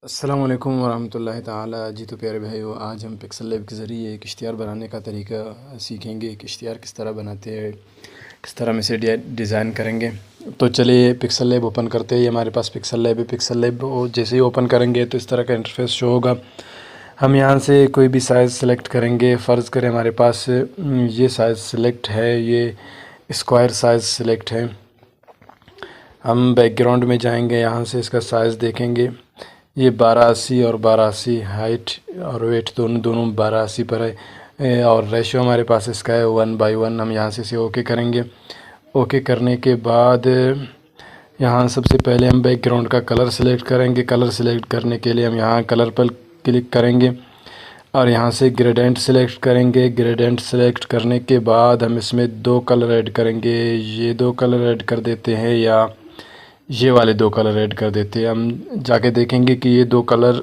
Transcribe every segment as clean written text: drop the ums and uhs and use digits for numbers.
अस्सलाम वालेकुम वरहमतुल्लाहि ताला। जी तो प्यारे भाइयों, आज हम पिक्सल लैब के ज़रिए एक इश्तिहार बनाने का तरीका सीखेंगे। एक इश्तिहार किस तरह बनाते हैं, किस तरह हम इसे डिज़ाइन करेंगे। तो चलिए पिक्सल लैब ओपन करते हैं। ये हमारे पास पिक्सल लैब है। पिक्सल लैब जैसे ही ओपन करेंगे तो इस तरह का इंटरफेस शो होगा। हम यहाँ से कोई भी साइज़ सेलेक्ट करेंगे। फ़र्ज़ करें हमारे पास ये साइज़ सेलेक्ट है, ये स्क्वायर साइज़ सेलेक्ट है। हम बैकग्राउंड में जाएंगे, यहाँ से इसका साइज़ देखेंगे। ये 1280 और 1280 हाइट और वेट दोनों 1280 पर है और रेशियो हमारे पास इसका है 1/1। हम यहाँ से इसे ओके करेंगे। ओके करने के बाद यहाँ सबसे पहले हम बैकग्राउंड का कलर सेलेक्ट करेंगे। कलर सेलेक्ट करने के लिए हम यहाँ कलर पर क्लिक करेंगे और यहाँ से ग्रेडिएंट सेलेक्ट करेंगे। ग्रेडिएंट सेलेक्ट करने के बाद हम इसमें 2 कलर ऐड करेंगे। ये 2 कलर ऐड कर देते हैं या ये वाले 2 कलर ऐड कर देते हैं। हम जाके देखेंगे कि ये 2 कलर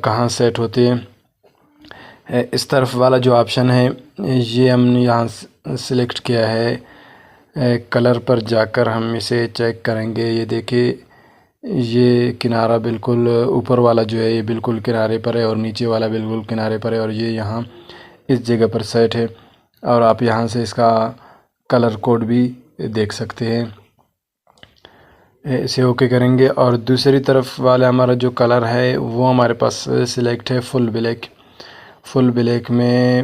कहाँ सेट होते हैं। इस तरफ वाला जो ऑप्शन है ये हमने यहाँ सेलेक्ट किया है। कलर पर जाकर हम इसे चेक करेंगे। ये देखिए, ये किनारा बिल्कुल ऊपर वाला जो है ये बिल्कुल किनारे पर है और नीचे वाला बिल्कुल किनारे पर है और ये यहाँ इस जगह पर सेट है। और आप यहाँ से इसका कलर कोड भी देख सकते हैं। इसे ओके करेंगे और दूसरी तरफ वाला हमारा जो कलर है वो हमारे पास सिलेक्ट है फुल ब्लैक। फुल ब्लैक में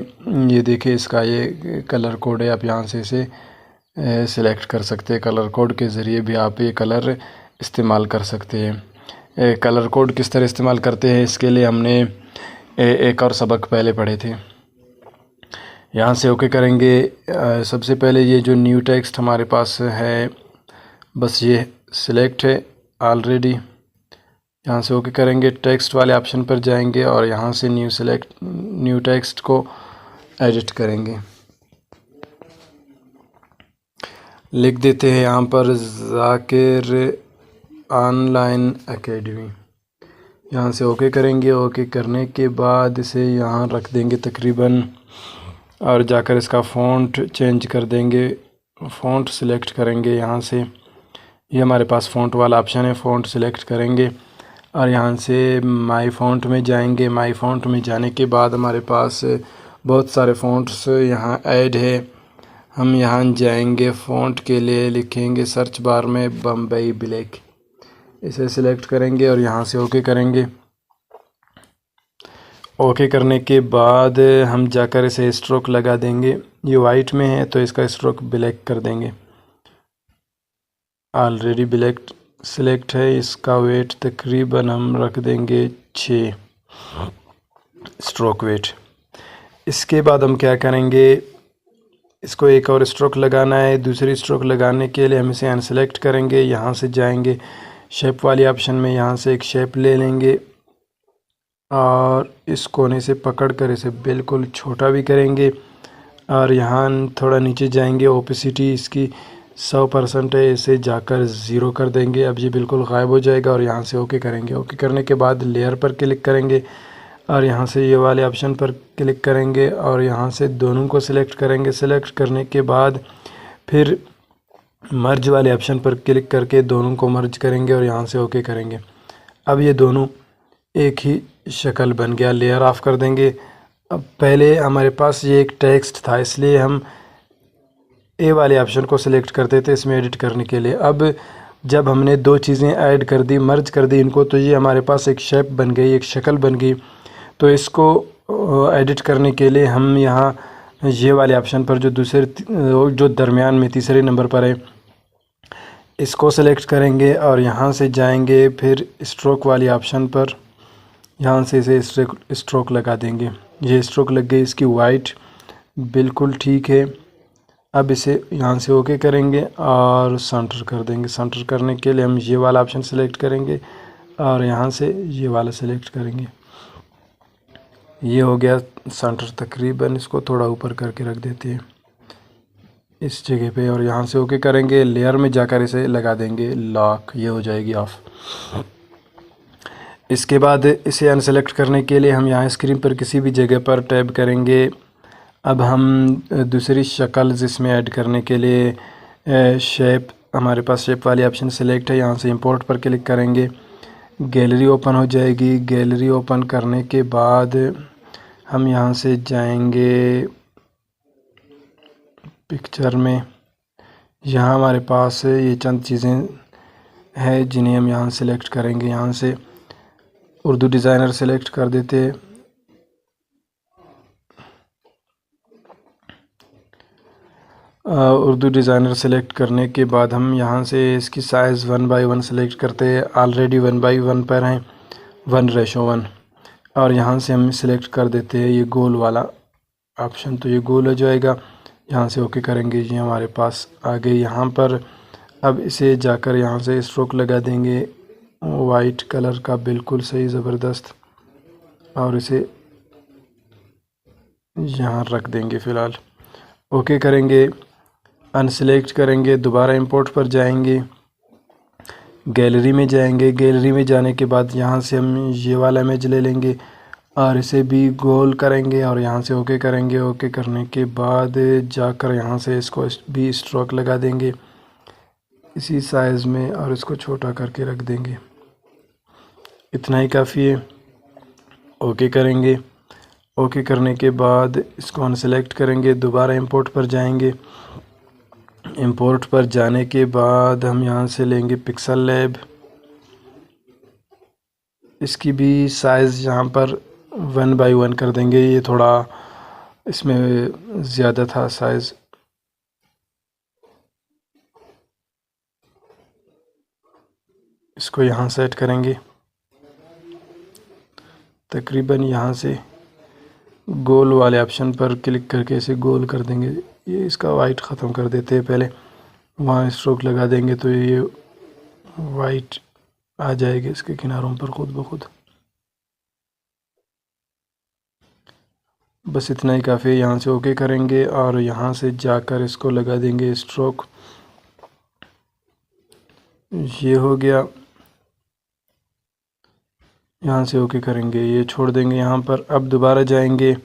ये देखिए, इसका ये कलर कोड है। आप यहाँ से इसे सिलेक्ट कर सकते हैं। कलर कोड के ज़रिए भी आप ये कलर इस्तेमाल कर सकते हैं। कलर कोड किस तरह इस्तेमाल करते हैं इसके लिए हमने एक और सबक पहले पढ़े थे। यहाँ से ओके करेंगे। सबसे पहले ये जो न्यू टेक्स्ट हमारे पास है, बस ये सिलेक्ट है ऑलरेडी। यहाँ से ओके करेंगे। टेक्स्ट वाले ऑप्शन पर जाएंगे और यहाँ से न्यू टेक्स्ट को एडिट करेंगे। लिख देते हैं यहाँ पर ज़ाकिर ऑनलाइन एकेडमी। यहाँ से ओके करेंगे। ओके करने के बाद इसे यहाँ रख देंगे तकरीबन और जाकर इसका फ़ॉन्ट चेंज कर देंगे। फ़ॉन्ट सिलेक्ट करेंगे। यहाँ से ये हमारे पास फ़ॉन्ट वाला ऑप्शन है, फ़ॉन्ट सिलेक्ट करेंगे और यहाँ से माई फ़ॉन्ट में जाएंगे। माई फ़ॉन्ट में जाने के बाद हमारे पास बहुत सारे फ़ॉन्ट्स यहाँ ऐड है। हम यहाँ जाएंगे, फ़ॉन्ट के लिए लिखेंगे सर्च बार में बम्बई ब्लैक। इसे सिलेक्ट करेंगे और यहाँ से ओके करेंगे। ओके करने के बाद हम जाकर इसे स्ट्रोक लगा देंगे। ये वाइट में है तो इसका स्ट्रोक ब्लैक कर देंगे। ऑलरेडी ब्लैक सिलेक्ट है। इसका वेट तकरीबन हम रख देंगे 6 स्ट्रोक वेट। इसके बाद हम क्या करेंगे, इसको एक और स्ट्रोक लगाना है। दूसरी स्ट्रोक लगाने के लिए हम इसे अनसेलेक्ट करेंगे। यहाँ से जाएंगे शेप वाली ऑप्शन में, यहाँ से एक शेप ले लेंगे और इस कोने से पकड़कर इसे बिल्कुल छोटा भी करेंगे और यहाँ थोड़ा नीचे जाएंगे। ओपेसिटी इसकी 100% है, इसे जाकर 0 कर देंगे। अब ये बिल्कुल गायब हो जाएगा और यहाँ से ओके करेंगे। ओके करने के बाद लेयर पर क्लिक करेंगे और यहाँ से ये वाले ऑप्शन पर क्लिक करेंगे और यहाँ से दोनों को सिलेक्ट करेंगे। सिलेक्ट करने के बाद फिर मर्ज वाले ऑप्शन पर क्लिक करके दोनों को मर्ज करेंगे और यहाँ से ओके करेंगे। अब ये दोनों एक ही शक्ल बन गया। लेयर ऑफ कर देंगे। अब पहले हमारे पास ये एक टेक्स्ट था, इसलिए हम ए वाले ऑप्शन को सिलेक्ट करते थे इसमें एडिट करने के लिए। अब जब हमने 2 चीज़ें ऐड कर दी, मर्ज कर दी इनको, तो ये हमारे पास एक शेप बन गई, एक शक्ल बन गई। तो इसको एडिट करने के लिए हम यहाँ ये वाले ऑप्शन पर जो दरमियान में तीसरे नंबर पर है, इसको सेलेक्ट करेंगे और यहाँ से जाएंगे फिर स्ट्रोक वाली ऑप्शन पर, यहाँ से इसे स्ट्रोक लगा देंगे। ये स्ट्रोक लग गई, इसकी वाइट बिल्कुल ठीक है। अब इसे यहाँ से ओके करेंगे और सेंटर कर देंगे। सेंटर करने के लिए हम ये वाला ऑप्शन सेलेक्ट करेंगे और यहाँ से ये वाला सेलेक्ट करेंगे। ये हो गया सेंटर तकरीबन। इसको थोड़ा ऊपर करके रख देते हैं इस जगह पे और यहाँ से ओके करेंगे। लेयर में जाकर इसे लगा देंगे लॉक, ये हो जाएगी ऑफ। इसके बाद इसे अनसेलेक्ट करने के लिए हम यहाँ स्क्रीन पर किसी भी जगह पर टैब करेंगे। अब हम दूसरी शक्ल जिसमें ऐड करने के लिए शेप, हमारे पास शेप वाली ऑप्शन सेलेक्ट है। यहाँ से इंपोर्ट पर क्लिक करेंगे। गैलरी ओपन हो जाएगी। गैलरी ओपन करने के बाद हम यहाँ से जाएंगे पिक्चर में। यहाँ हमारे पास ये चंद चीज़ें हैं जिन्हें हम यहाँ सेलेक्ट करेंगे। यहाँ से उर्दू डिज़ाइनर सेलेक्ट कर देते हैं। उर्दू डिज़ाइनर सेलेक्ट करने के बाद हम यहाँ से इसकी साइज़ 1/1 सेलेक्ट करते हैं। ऑलरेडी 1/1 पर हैं, 1:1। और यहाँ से हम सेलेक्ट कर देते हैं ये गोल वाला ऑप्शन, तो ये गोल हो जाएगा। यहाँ से ओके करेंगे। ये हमारे पास आ गए यहाँ पर। अब इसे जाकर यहाँ से स्ट्रोक लगा देंगे वाइट कलर का, बिल्कुल सही ज़बरदस्त। और इसे यहाँ रख देंगे फ़िलहाल। ओके करेंगे, अनसेलेक्ट करेंगे, दोबारा इंपोर्ट पर जाएंगे, गैलरी में जाएंगे। गैलरी में जाने के बाद यहाँ से हम ये वाला इमेज ले लेंगे और इसे भी गोल करेंगे और यहाँ से ओके करेंगे। ओके करने के बाद जाकर यहाँ से इसको भी स्ट्रोक लगा देंगे इसी साइज़ में और इसको छोटा करके रख देंगे। इतना ही काफ़ी है। ओके करेंगे। ओके करने के बाद इसको अनसेलेक्ट करेंगे, दोबारा इंपोर्ट पर जाएंगे। इंपोर्ट पर जाने के बाद हम यहाँ से लेंगे पिक्सल लैब। इसकी भी साइज़ यहाँ पर 1/1 कर देंगे। ये थोड़ा इसमें ज़्यादा था साइज़। इसको यहाँ सेट करेंगे। तकरीबन यहाँ से गोल वाले ऑप्शन पर क्लिक करके इसे गोल कर देंगे। ये इसका वाइट ख़त्म कर देते हैं पहले, वहाँ स्ट्रोक लगा देंगे तो ये वाइट आ जाएगी इसके किनारों पर खुद ब खुद। बस इतना ही काफ़ी है। यहाँ से ओके करेंगे और यहाँ से जाकर इसको लगा देंगे स्ट्रोक। ये हो गया। यहाँ से ओके करेंगे, ये छोड़ देंगे यहाँ पर। अब दोबारा जाएंगे,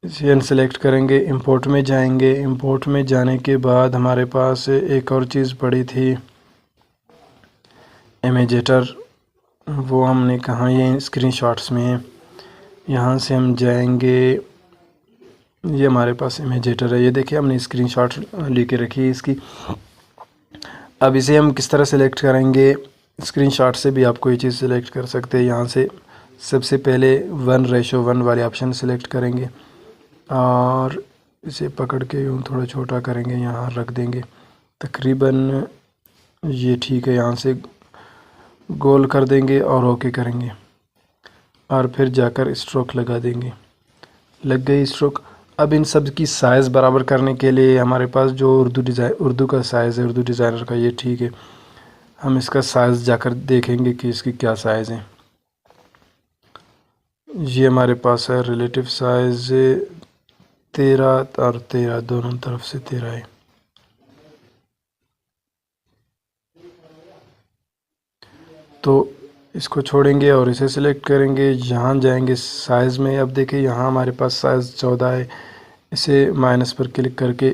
इसे अनसेलेक्ट करेंगे, इंपोर्ट में जाएंगे। इंपोर्ट में जाने के बाद हमारे पास एक और चीज़ पड़ी थी इमेजेटर, वो हमने कहाँ, ये स्क्रीनशॉट्स में है। यहाँ से हम जाएंगे, ये हमारे पास इमेजेटर है। ये देखिए हमने स्क्रीनशॉट लेके रखी है इसकी। अब इसे हम किस तरह सेलेक्ट करेंगे, स्क्रीनशॉट से भी आप कोई चीज़ सेलेक्ट कर सकते हैं। यहाँ से सबसे पहले 1:1 वाले ऑप्शन सेलेक्ट करेंगे और इसे पकड़ के यूँ थोड़ा छोटा करेंगे, यहाँ रख देंगे। तकरीबन ये ठीक है। यहाँ से गोल कर देंगे और ओके करेंगे और फिर जाकर स्ट्रोक लगा देंगे। लग गई स्ट्रोक। अब इन सब की साइज़ बराबर करने के लिए हमारे पास जो उर्दू का साइज़ है, उर्दू डिज़ाइनर का, ये ठीक है। हम इसका साइज़ जाकर देखेंगे कि इसकी क्या साइज़ है। ये हमारे पास है रिलेटिव साइज़ 13 और 13, दोनों तरफ से 13 है। तो इसको छोड़ेंगे और इसे सिलेक्ट करेंगे। यहाँ जाएंगे साइज़ में। अब देखिए यहाँ हमारे पास साइज़ 14 है। इसे माइनस पर क्लिक करके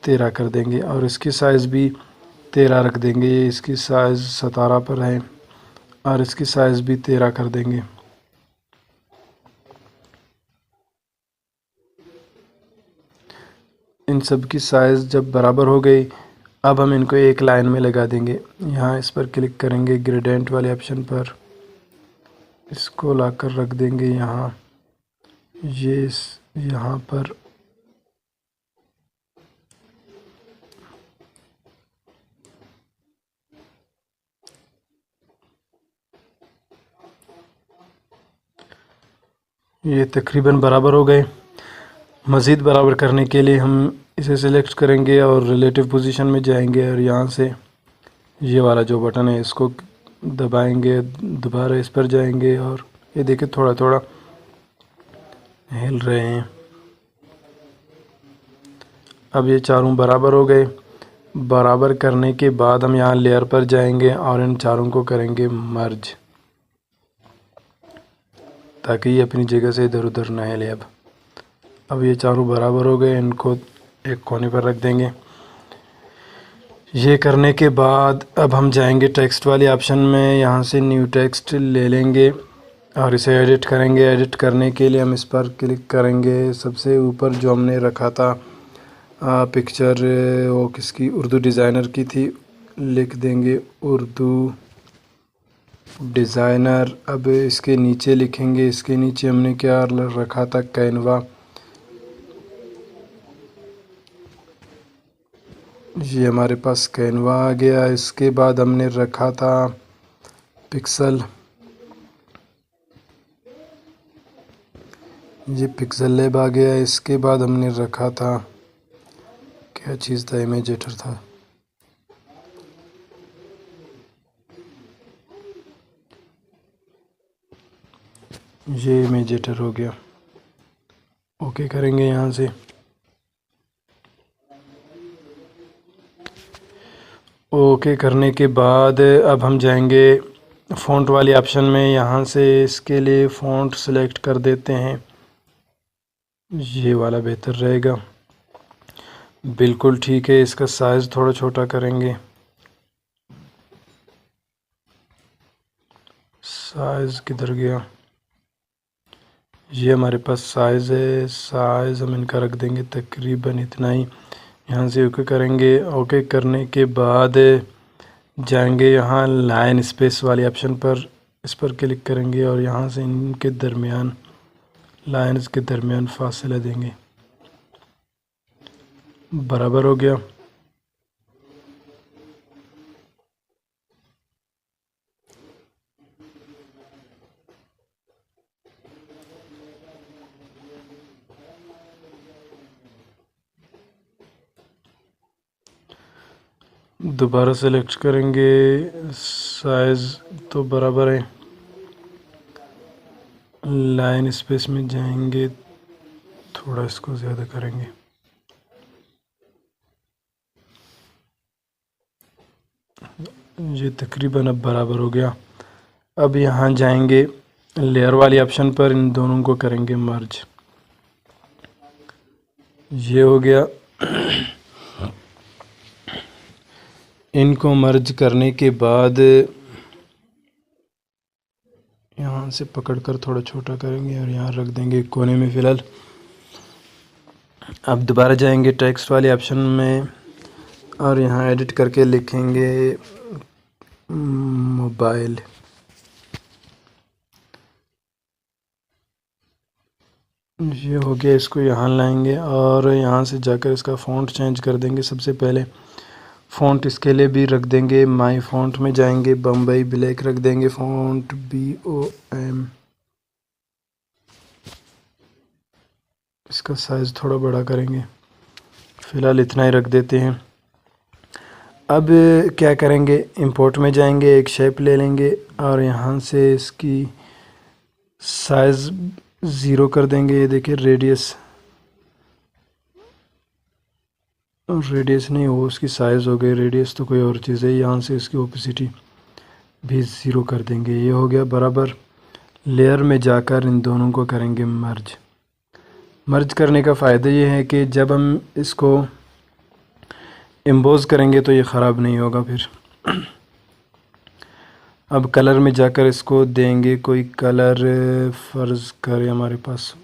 13 कर देंगे और इसकी साइज़ भी 13 रख देंगे। इसकी साइज़ 17 पर है और इसकी साइज़ भी 13 कर देंगे। इन सब की साइज़ जब बराबर हो गई, अब हम इनको एक लाइन में लगा देंगे। यहाँ इस पर क्लिक करेंगे ग्रेडिएंट वाले ऑप्शन पर, इसको लाकर रख देंगे यहाँ, ये यहाँ पर। ये तकरीबन बराबर हो गए। मज़ीद बराबर करने के लिए हम इसे सेलेक्ट करेंगे और रिलेटिव पोजीशन में जाएंगे और यहाँ से ये वाला जो बटन है इसको दबाएंगे, दोबारा इस पर जाएंगे और ये देखिए थोड़ा थोड़ा हिल रहे हैं। अब ये चारों बराबर हो गए। बराबर करने के बाद हम यहाँ लेयर पर जाएंगे और इन चारों को करेंगे मर्ज, ताकि ये अपनी जगह से इधर उधर ना हिले। अब ये चारों बराबर हो गए, इनको एक कोने पर रख देंगे। ये करने के बाद अब हम जाएंगे टेक्स्ट वाले ऑप्शन में, यहाँ से न्यू टेक्स्ट ले लेंगे और इसे एडिट करेंगे। एडिट करने के लिए हम इस पर क्लिक करेंगे। सबसे ऊपर जो हमने रखा था पिक्चर, वो किसकी, उर्दू डिज़ाइनर की थी, लिख देंगे उर्दू डिज़ाइनर। अब इसके नीचे लिखेंगे, इसके नीचे हमने क्या रखा था, कैनवा। ये हमारे पास कैनवा आ गया। इसके बाद हमने रखा था पिक्सल, ये पिक्सल लैब आ गया। इसके बाद हमने रखा था, क्या चीज़ था, इमेजेटर था, ये इमेजेटर हो गया। ओके करेंगे यहाँ से। ओके करने के बाद अब हम जाएंगे फ़ॉन्ट वाले ऑप्शन में। यहाँ से इसके लिए फ़ॉन्ट सेलेक्ट कर देते हैं, ये वाला बेहतर रहेगा। बिल्कुल ठीक है। इसका साइज़ थोड़ा छोटा करेंगे, साइज़ किधर गया, ये हमारे पास साइज़ है। साइज़ हम इनका रख देंगे तकरीबन इतना ही। यहाँ से ओके करेंगे। ओके करने के बाद जाएंगे यहाँ लाइन स्पेस वाले ऑप्शन पर, इस पर क्लिक करेंगे और यहाँ से इनके दरमियान, लाइन्स के दरमियान फासला देंगे, बराबर हो गया। दोबारा सेलेक्ट करेंगे, साइज़ तो बराबर है। लाइन स्पेस में जाएंगे, थोड़ा इसको ज़्यादा करेंगे, ये तकरीबन अब बराबर हो गया। अब यहाँ जाएंगे लेयर वाले ऑप्शन पर, इन दोनों को करेंगे मर्ज, ये हो गया। इनको मर्ज करने के बाद यहाँ से पकड़कर थोड़ा छोटा करेंगे और यहाँ रख देंगे कोने में फ़िलहाल। अब दोबारा जाएंगे टेक्स्ट वाले ऑप्शन में और यहाँ एडिट करके लिखेंगे मोबाइल। ये हो गया। इसको यहाँ लाएंगे और यहाँ से जाकर इसका फ़ॉन्ट चेंज कर देंगे। सबसे पहले फ़ॉन्ट इसके लिए भी रख देंगे, माई फ़ॉन्ट में जाएंगे, बम्बई ब्लैक रख देंगे फ़ॉन्ट, BOM। इसका साइज़ थोड़ा बड़ा करेंगे, फ़िलहाल इतना ही रख देते हैं। अब क्या करेंगे, इंपोर्ट में जाएंगे, एक शेप ले लेंगे और यहाँ से इसकी साइज़ 0 कर देंगे। ये देखिए रेडियस, रेडियस नहीं हो, उसकी साइज़ हो गई, रेडियस तो कोई और चीज़ है। यहाँ से इसकी ओपेसिटी भी 0 कर देंगे, ये हो गया बराबर। लेयर में जाकर इन दोनों को करेंगे मर्ज। मर्ज करने का फ़ायदा ये है कि जब हम इसको एम्बोज़ करेंगे तो ये ख़राब नहीं होगा फिर। अब कलर में जाकर इसको देंगे कोई कलर, फ़र्ज़ करें हमारे पास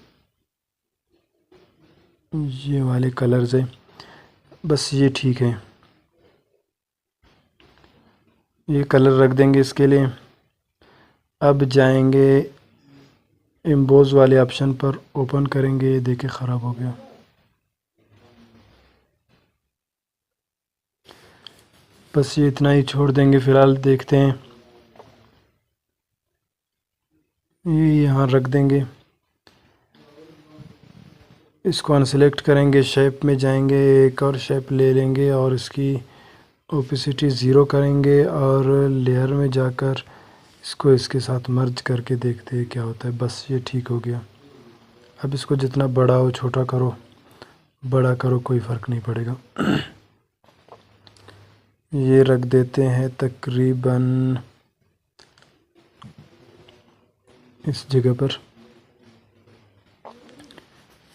ये वाले कलर्स हैं, बस ये ठीक है, ये कलर रख देंगे इसके लिए। अब जाएंगे एम्बोज़ वाले ऑप्शन पर, ओपन करेंगे, ये देखिए ख़राब हो गया। बस ये इतना ही छोड़ देंगे फ़िलहाल। देखते हैं, ये यहाँ रख देंगे। इसको अनसेलेक्ट करेंगे, शेप में जाएंगे, एक और शेप ले लेंगे और इसकी ओपेसिटी 0 करेंगे और लेयर में जाकर इसको इसके साथ मर्ज करके देखते हैं क्या होता है। बस ये ठीक हो गया। अब इसको जितना बड़ा हो, छोटा करो, बड़ा करो, कोई फ़र्क नहीं पड़ेगा। ये रख देते हैं तकरीबन इस जगह पर,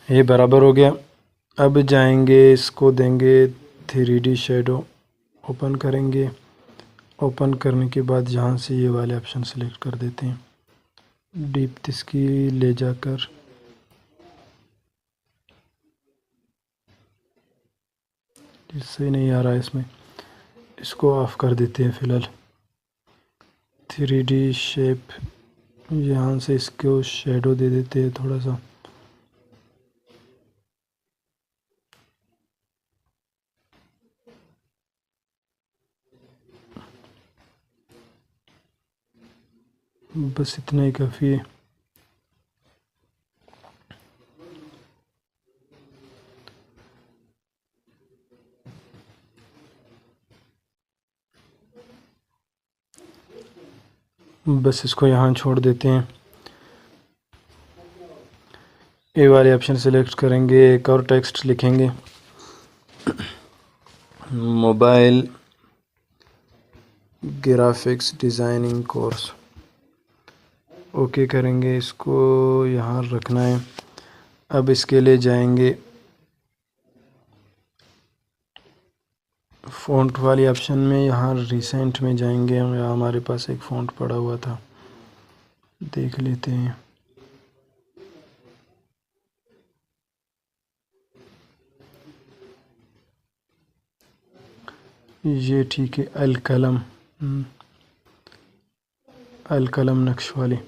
ये बराबर हो गया। अब जाएंगे, इसको देंगे 3D शेडो, ओपन करेंगे। ओपन करने के बाद यहाँ से ये वाले ऑप्शन सेलेक्ट कर देते हैं। डीप इसकी ले जाकर सही नहीं आ रहा है इसमें, इसको ऑफ कर देते हैं फ़िलहाल। 3D शेप यहाँ से इसको शेडो दे देते हैं थोड़ा सा। बस इतना ही काफ़ी है। बस इसको यहाँ छोड़ देते हैं। ए वाले ऑप्शन सेलेक्ट करेंगे, एक और टेक्स्ट लिखेंगे, mobile graphics designing course. Okay करेंगे, इसको यहाँ रखना है। अब इसके लिए जाएंगे फ़ॉन्ट वाली ऑप्शन में, यहाँ रिसेंट में जाएंगे। यहाँ हमारे पास एक फ़ॉन्ट पड़ा हुआ था, देख लेते हैं। ये ठीक है, अल कलम, अल कलम नक्श वाली।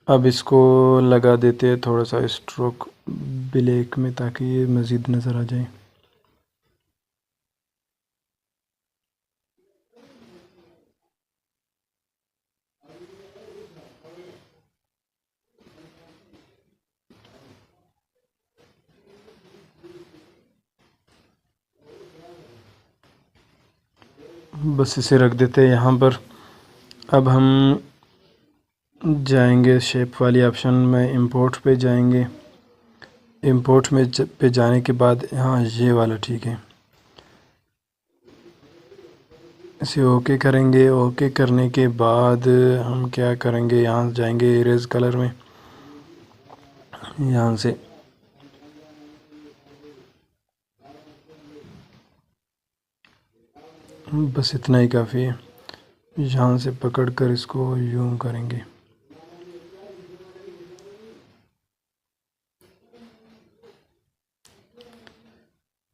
अब इसको लगा देते हैं थोड़ा सा स्ट्रोक ब्लैक में, ताकि ये मज़ीद नज़र आ जाए। बस इसे रख देते हैं यहाँ पर। अब हम जाएंगे शेप वाली ऑप्शन में, इंपोर्ट पे जाएंगे। इंपोर्ट में पे जाने के बाद यहाँ ये वाला ठीक है, इसे ओके करेंगे। ओके करने के बाद हम क्या करेंगे, यहाँ जाएंगे इरेज कलर में, यहाँ से बस इतना ही काफ़ी है। यहाँ से पकड़ कर इसको यूं करेंगे।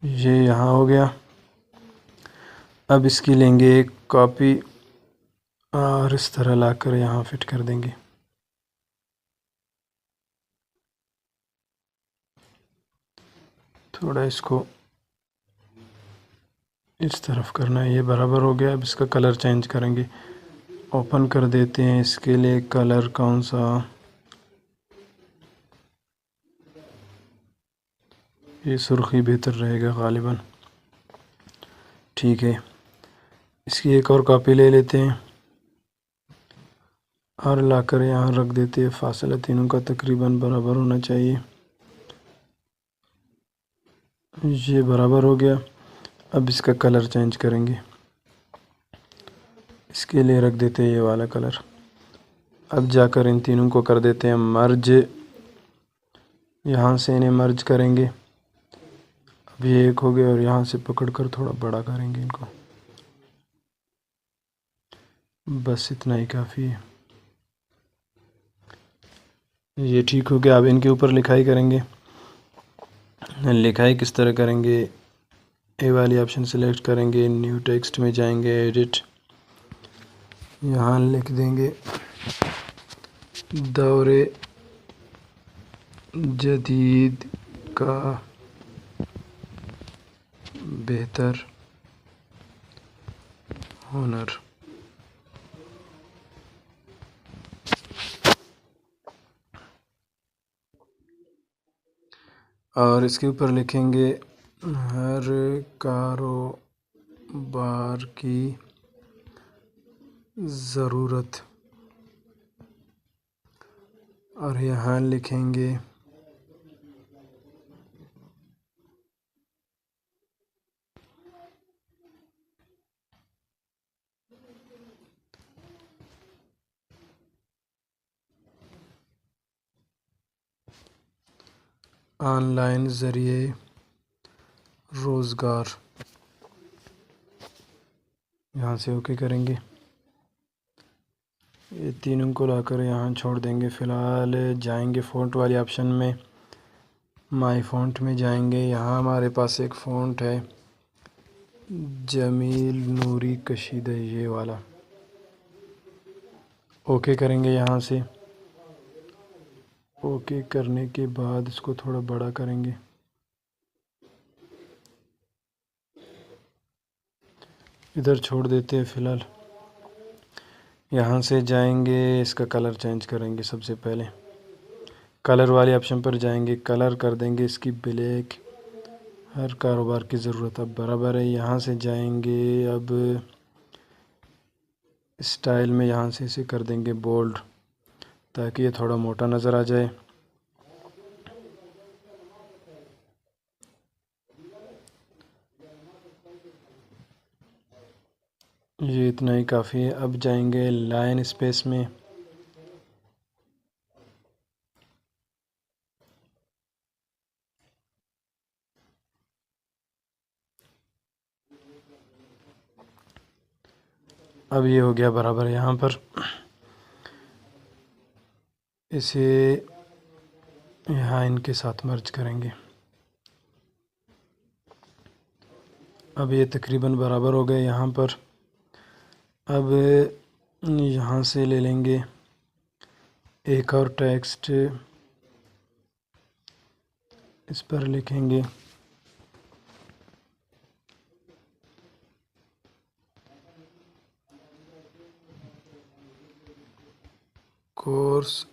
ये यहाँ हो गया। अब इसकी लेंगे एक कॉपी और इस तरह लाकर यहाँ फिट कर देंगे। थोड़ा इसको इस तरफ करना है, ये बराबर हो गया। अब इसका कलर चेंज करेंगे, ओपन कर देते हैं। इसके लिए कलर कौन सा, ये सुर्खी बेहतर रहेगा गालिबन। ठीक है, इसकी एक और कॉपी ले लेते हैं और लाकर यहाँ रख देते हैं। फासला तीनों का तकरीबन बराबर होना चाहिए। ये बराबर हो गया। अब इसका कलर चेंज करेंगे, इसके लिए रख देते हैं ये वाला कलर। अब जाकर इन तीनों को कर देते हैं मर्ज, यहाँ से इन्हें मर्ज करेंगे। अब ये एक हो गया और यहाँ से पकड़कर थोड़ा बड़ा करेंगे इनको। बस इतना ही काफ़ी है, ये ठीक हो गया। अब इनके ऊपर लिखाई करेंगे। लिखाई किस तरह करेंगे, ए वाली ऑप्शन सेलेक्ट करेंगे, न्यू टेक्स्ट में जाएंगे, एडिट, यहाँ लिख देंगे दौरे जदीद का बेहतर हुनर। और इसके ऊपर लिखेंगे हर कारोबार की ज़रूरत, और यहाँ लिखेंगे ऑनलाइन ज़रिए रोज़गार, यहाँ से ओके करेंगे। ये तीनों को लाकर यहाँ छोड़ देंगे। फ़िलहाल जाएंगे फ़ॉन्ट वाली ऑप्शन में, माई फ़ॉन्ट में जाएंगे। यहाँ हमारे पास एक फ़ॉन्ट है जमील नूरी कशीदा, ये वाला। ओके करेंगे यहाँ से। ओके करने के बाद इसको थोड़ा बड़ा करेंगे। इधर छोड़ देते हैं फ़िलहाल। यहाँ से जाएंगे, इसका कलर चेंज करेंगे। सबसे पहले कलर वाले ऑप्शन पर जाएंगे, कलर कर देंगे इसकी ब्लैक। हर कारोबार की ज़रूरत अब बराबर है। यहाँ से जाएंगे, अब स्टाइल में यहाँ से इसे कर देंगे बोल्ड, ताकि ये थोड़ा मोटा नज़र आ जाए। ये इतना ही काफ़ी है। अब जाएंगे लाइन स्पेस में। अब ये हो गया बराबर। यहाँ पर इसे यहाँ इनके साथ मर्ज करेंगे। अब ये तकरीबन बराबर हो गए यहाँ पर। अब यहाँ से ले लेंगे एक और टेक्स्ट, इस पर लिखेंगे कोर्स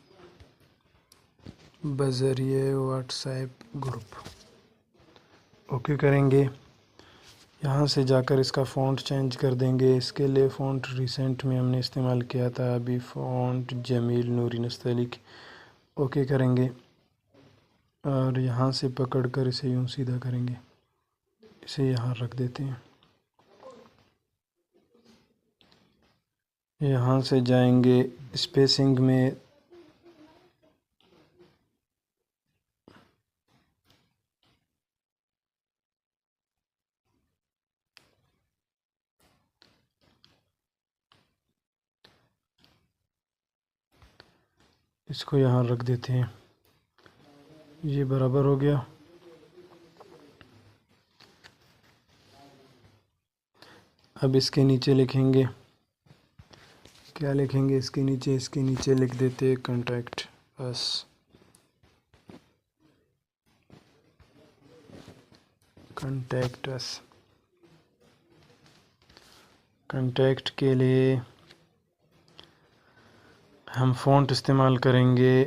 बज़रिए व्हाट्सएप ग्रुप। ओके करेंगे। यहाँ से जाकर इसका फ़ॉन्ट चेंज कर देंगे। इसके लिए फ़ॉन्ट रिसेंट में हमने इस्तेमाल किया था अभी, फ़ॉन्ट जमील नूरी नस्तलिक। ओके करेंगे और यहाँ से पकड़ कर इसे यूँ सीधा करेंगे। इसे यहाँ रख देते हैं। यहाँ से जाएंगे स्पेसिंग में, इसको यहाँ रख देते हैं। ये बराबर हो गया। अब इसके नीचे लिखेंगे, क्या लिखेंगे इसके नीचे? इसके नीचे लिख देते हैं contact us. Contact us. Contact के लिए हम फ़ॉन्ट इस्तेमाल करेंगे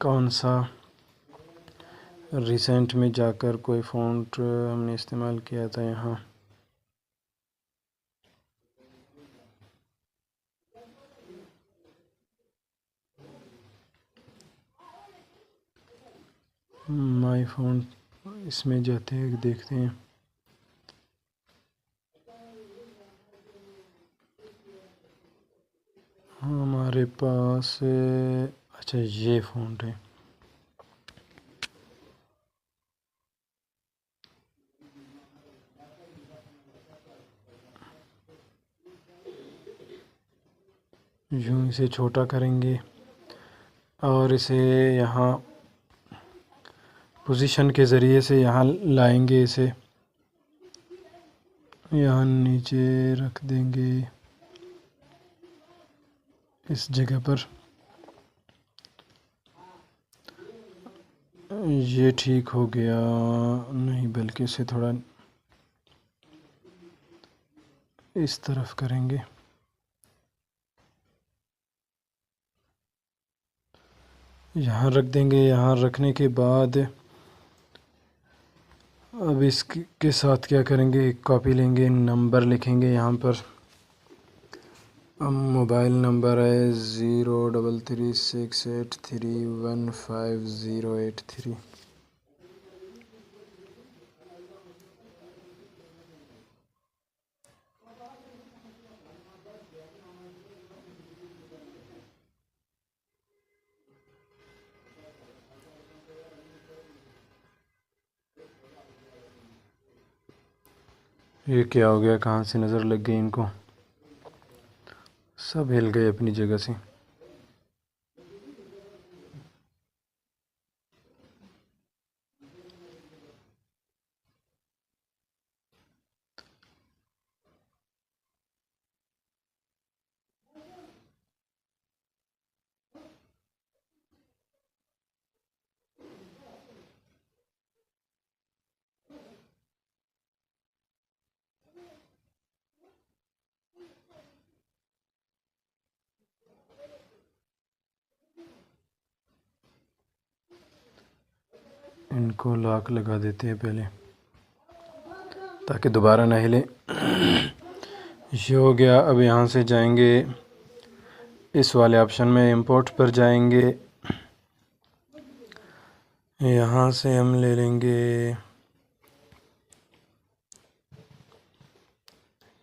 कौन सा? रिसेंट में जाकर कोई फ़ॉन्ट हमने इस्तेमाल किया था यहाँ। माई फ़ॉन्ट, इसमें जाते हैं, देखते हैं। हमारे पास अच्छा ये फ़ॉन्ट है। यूँ इसे छोटा करेंगे और इसे यहाँ पोजीशन के ज़रिए से यहाँ लाएंगे। इसे यहाँ नीचे रख देंगे इस जगह पर। ये ठीक हो गया? नहीं, बल्कि इसे थोड़ा इस तरफ करेंगे। यहाँ रख देंगे। यहाँ रखने के बाद अब इसके साथ क्या करेंगे? एक कॉपी लेंगे, नंबर लिखेंगे यहाँ पर। अब मोबाइल नंबर है 0336831508 3। ये क्या हो गया, कहाँ से नज़र लग गई इनको, सब हिल गए अपनी जगह से। इनको लॉक लगा देते हैं पहले ताकि दोबारा ना हिले। ये हो गया। अब यहाँ से जाएंगे इस वाले ऑप्शन में, इंपोर्ट पर जाएंगे। यहाँ से हम ले लेंगे,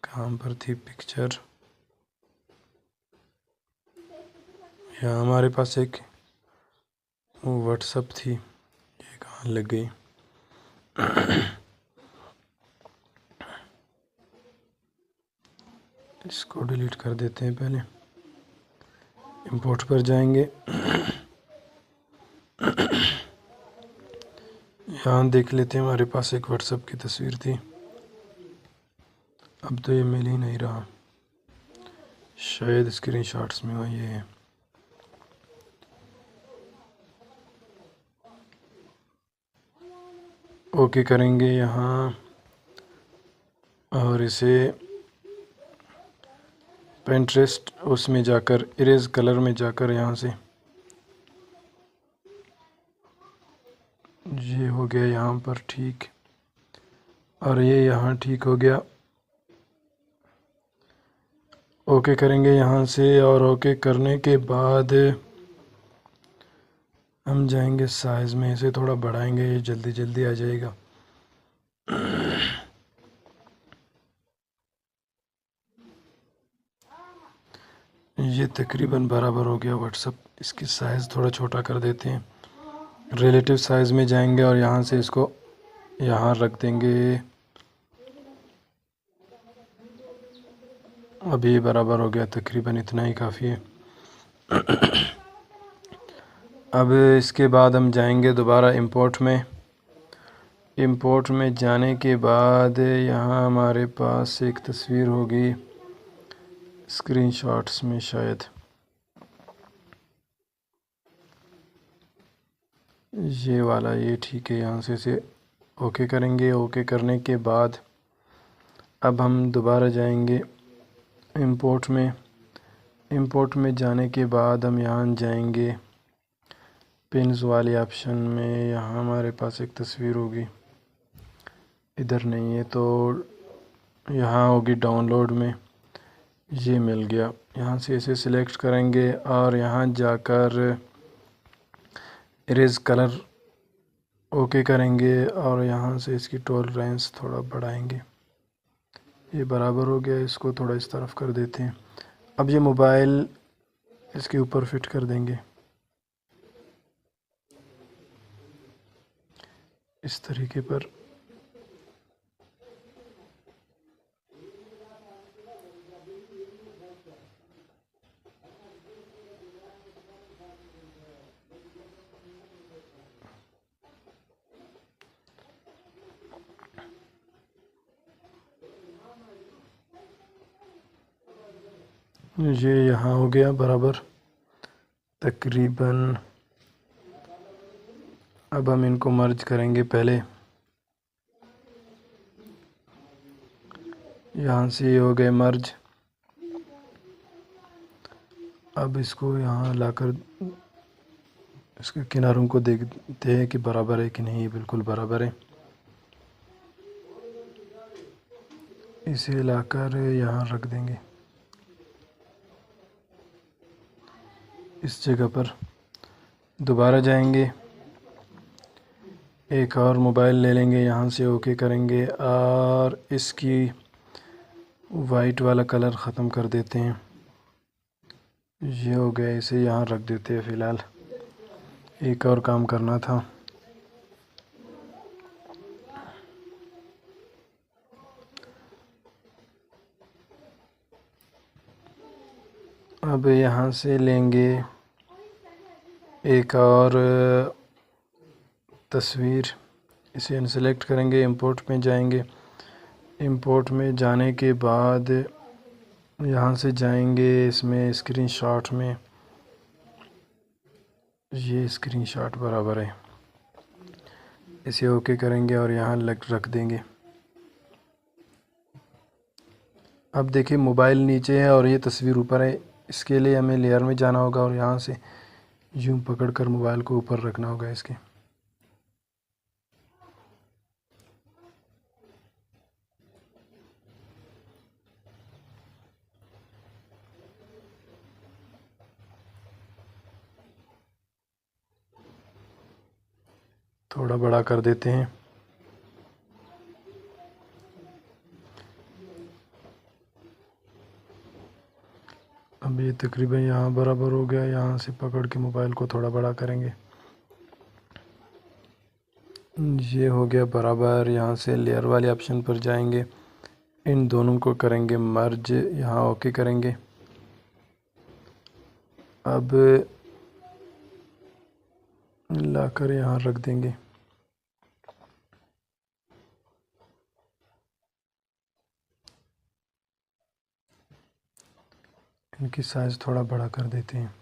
कहाँ पर थी पिक्चर, यहाँ हमारे पास एक व्हाट्सअप थी, ये कहाँ लग गई। इसको डिलीट कर देते हैं पहले। इंपोर्ट पर जाएंगे, यहाँ देख लेते हैं, हमारे पास एक व्हाट्सएप की तस्वीर थी। अब तो ये मिल ही नहीं रहा, शायद स्क्रीनशॉट्स में हो ये है। ओके करेंगे यहाँ, और इसे पिंटरेस्ट उसमें जाकर इरेज कलर में जाकर यहाँ से ये हो गया यहाँ पर ठीक, और ये यहाँ ठीक हो गया। ओके करेंगे यहाँ से, और ओके करने के बाद हम जाएंगे साइज़ में, इसे थोड़ा बढ़ाएंगे, ये जल्दी जल्दी आ जाएगा। ये तकरीबन बराबर हो गया व्हाट्सअप। इसकी साइज़ थोड़ा छोटा कर देते हैं, रिलेटिव साइज़ में जाएंगे और यहाँ से इसको यहाँ रख देंगे। अभी बराबर हो गया, तकरीबन इतना ही काफ़ी है। अब इसके बाद हम जाएंगे दोबारा इंपोर्ट में। इंपोर्ट में जाने के बाद यहाँ हमारे पास एक तस्वीर होगी स्क्रीनशॉट्स में, शायद ये वाला, ये ठीक है। यहाँ से इसे ओके करेंगे। ओके करने के बाद अब हम दोबारा जाएंगे इंपोर्ट में। इंपोर्ट में जाने के बाद हम यहाँ जाएंगे पिन्स वाले ऑप्शन में। यहाँ हमारे पास एक तस्वीर होगी, इधर नहीं है तो यहाँ होगी डाउनलोड में, ये मिल गया। यहाँ से इसे सिलेक्ट करेंगे और यहाँ जाकर इरेज कलर ओके करेंगे, और यहाँ से इसकी टॉलरेंस थोड़ा बढ़ाएंगे। ये बराबर हो गया, इसको थोड़ा इस तरफ कर देते हैं। अब ये मोबाइल इसके ऊपर फिट कर देंगे इस तरीके पर। ये यहाँ हो गया बराबर तकरीबन। अब हम इनको मर्ज करेंगे पहले। यहाँ से ये हो गए मर्ज। अब इसको यहाँ लाकर इसके किनारों को देखते हैं कि बराबर है कि नहीं। बिल्कुल बराबर है। इसे लाकर यहाँ रख देंगे इस जगह पर। दोबारा जाएंगे, एक और मोबाइल ले लेंगे, यहाँ से ओके करेंगे और इसकी वाइट वाला कलर ख़त्म कर देते हैं। ये हो गया, इसे यहाँ रख देते हैं फ़िलहाल। एक और काम करना था। अब यहाँ से लेंगे एक और तस्वीर, इसे अनसेलेक्ट करेंगे, इंपोर्ट में जाएंगे। इंपोर्ट में जाने के बाद यहाँ से जाएंगे इसमें स्क्रीनशॉट में, ये स्क्रीनशॉट बराबर है, इसे ओके करेंगे और यहाँ रख देंगे। अब देखिए मोबाइल नीचे है और ये तस्वीर ऊपर है, इसके लिए हमें लेयर में जाना होगा और यहाँ से यूँ पकड़कर मोबाइल को ऊपर रखना होगा इसके। थोड़ा बड़ा कर देते हैं। अब ये तकरीबन यहाँ बराबर हो गया, यहाँ से पकड़ के मोबाइल को थोड़ा बड़ा करेंगे, ये हो गया बराबर। यहाँ से लेयर वाले ऑप्शन पर जाएंगे, इन दोनों को करेंगे मर्ज, यहाँ ओके करेंगे। अब लाकर यहाँ रख देंगे। इनकी साइज़ थोड़ा बड़ा कर देते हैं।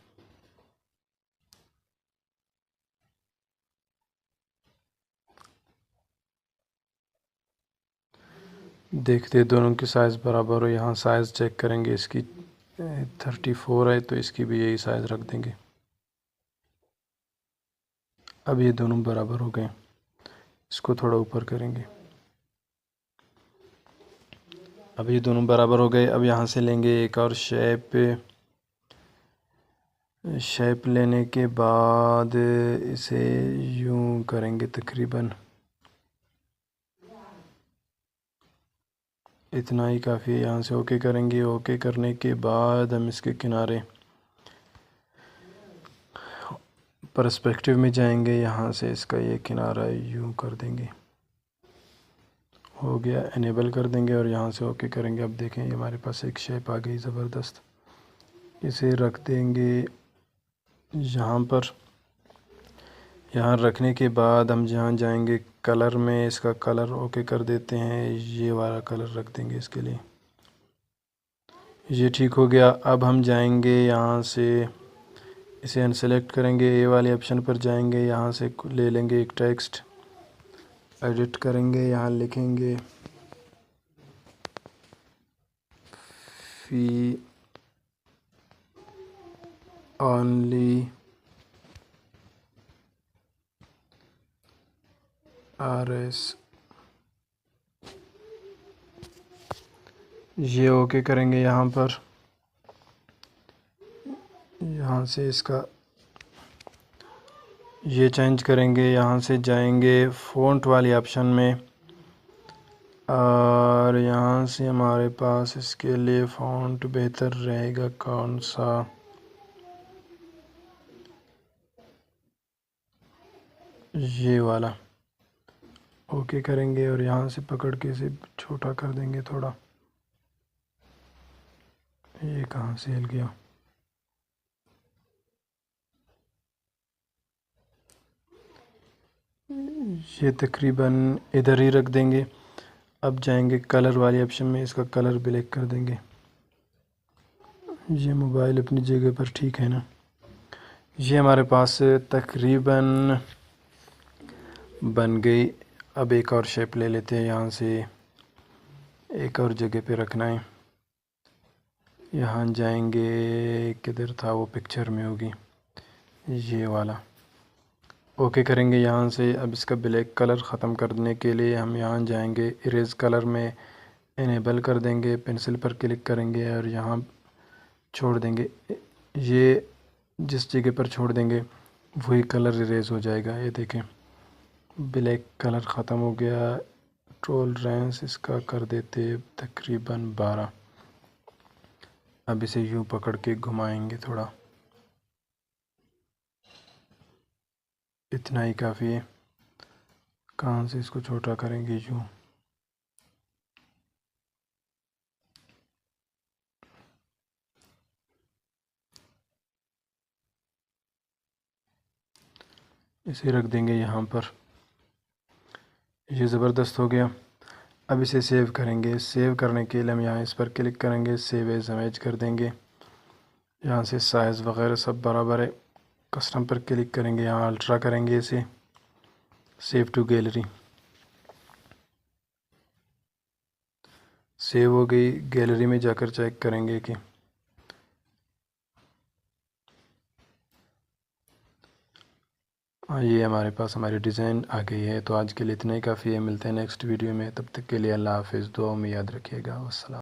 देखते दोनों की साइज़ बराबर हो, यहाँ साइज़ चेक करेंगे, इसकी 34 है तो इसकी भी यही साइज़ रख देंगे। अब ये दोनों बराबर हो गए, इसको थोड़ा ऊपर करेंगे। अब ये दोनों बराबर हो गए। अब यहाँ से लेंगे एक और शेप लेने के बाद इसे यूं करेंगे, तकरीबन इतना ही काफ़ी है। यहाँ से ओके करेंगे, ओके करने के बाद हम इसके किनारे पर्सपेक्टिव में जाएंगे, यहाँ से इसका ये किनारा यूं कर देंगे, हो गया, इनेबल कर देंगे और यहाँ से ओके करेंगे। अब देखें ये हमारे पास एक शेप आ गई ज़बरदस्त, इसे रख देंगे यहाँ पर। यहाँ रखने के बाद हम जहाँ जाएंगे कलर में, इसका कलर ओके कर देते हैं, ये वाला कलर रख देंगे इसके लिए, ये ठीक हो गया। अब हम जाएंगे यहाँ से, इसे अनसेलेक्ट करेंगे, ए वाले ऑप्शन पर जाएंगे, यहाँ से ले लेंगे एक टेक्स्ट, एडिट करेंगे, यहाँ लिखेंगे फी ओनली RS, ये ओके करेंगे। यहाँ पर यहाँ से इसका ये चेंज करेंगे, यहाँ से जाएंगे फ़ॉन्ट वाली ऑप्शन में और यहाँ से हमारे पास इसके लिए फ़ॉन्ट बेहतर रहेगा कौन सा, ये वाला ओके करेंगे और यहाँ से पकड़ के इसे छोटा कर देंगे थोड़ा। ये कहाँ से हिल गया, ये तकरीबन इधर ही रख देंगे। अब जाएंगे कलर वाले ऑप्शन में, इसका कलर ब्लैक कर देंगे। ये मोबाइल अपनी जगह पर ठीक है ना। ये हमारे पास तकरीबन बन गई। अब एक और शेप ले लेते हैं, यहाँ से एक और जगह पे रखना है। यहाँ जाएंगे, किधर था वो, पिक्चर में होगी, ये वाला ओके करेंगे। यहाँ से अब इसका ब्लैक कलर ख़त्म करने के लिए हम यहाँ जाएंगे, इरेज कलर में इनेबल कर देंगे, पेंसिल पर क्लिक करेंगे और यहाँ छोड़ देंगे। ये जिस जगह पर छोड़ देंगे वही कलर इरेज हो जाएगा। ये देखें ब्लैक कलर ख़त्म हो गया। टॉलरेंस इसका कर देते तकरीबन 12। अब इसे यूँ पकड़ के घुमाएंगे थोड़ा, इतना ही काफ़ी है। कहाँ से इसको छोटा करेंगे, यूँ इसे रख देंगे यहाँ पर। ये ज़बरदस्त हो गया। अब इसे सेव करेंगे। सेव करने के लिए हम यहाँ इस पर क्लिक करेंगे, सेव एज इमेज कर देंगे। यहाँ से साइज़ वगैरह सब बराबर है। कस्टम पर क्लिक करेंगे, यहाँ अल्ट्रा करेंगे इसे, सेव टू गैलरी। सेव हो गई। गैलरी में जाकर चेक करेंगे कि हाँ, ये हमारे पास हमारी डिज़ाइन आ गई है। तो आज के लिए इतना ही काफ़ी है। मिलते हैं नेक्स्ट वीडियो में, तब तक के लिए अल्लाह हाफ़िज़। दुआ में याद रखिएगा। वस्सलाम।